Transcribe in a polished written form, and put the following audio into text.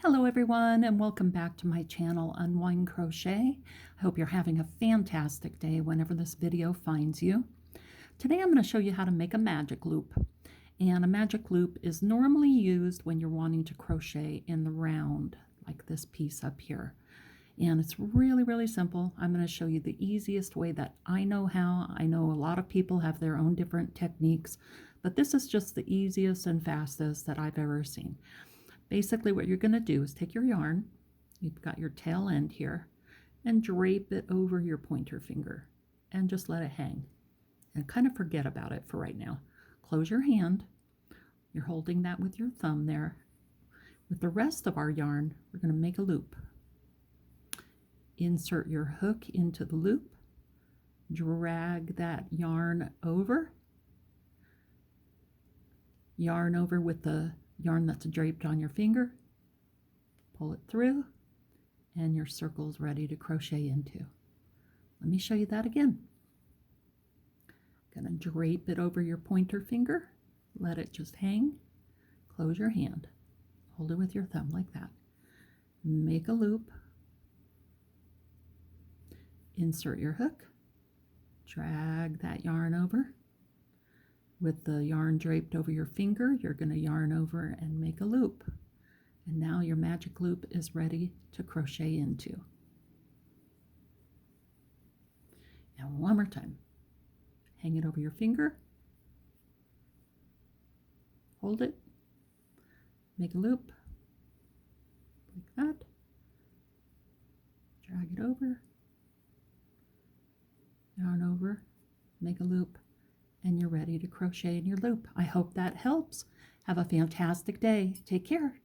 Hello everyone and welcome back to my channel Unwind Crochet. I hope you're having a fantastic day whenever this video finds you. Today I'm going to show you how to make a magic loop. And a magic loop is normally used when you're wanting to crochet in the round, like this piece up here. And it's really simple. I'm going to show you the easiest way that I know how. I know a lot of people have their own different techniques, but this is just the easiest and fastest that I've ever seen. Basically what you're going to do is take your yarn, you've got your tail end here, and drape it over your pointer finger and just let it hang and kind of forget about it for right now. Close your hand. You're holding that with your thumb there. With the rest of our yarn, we're going to make a loop. Insert your hook into the loop, drag that yarn over with the yarn that's draped on your finger, pull it through, and your circle's ready to crochet into. Let me show you that again. Gonna drape it over your pointer finger, let it just hang, close your hand, hold it with your thumb like that. Make a loop, insert your hook, drag that yarn over. With the yarn draped over your finger, you're going to yarn over and make a loop. And now your magic loop is ready to crochet into. And one more time. Hang it over your finger. Hold it. Make a loop. Like that. Drag it over. Yarn over. Make a loop. And you're ready to crochet in your loop. I hope that helps. Have a fantastic day. Take care.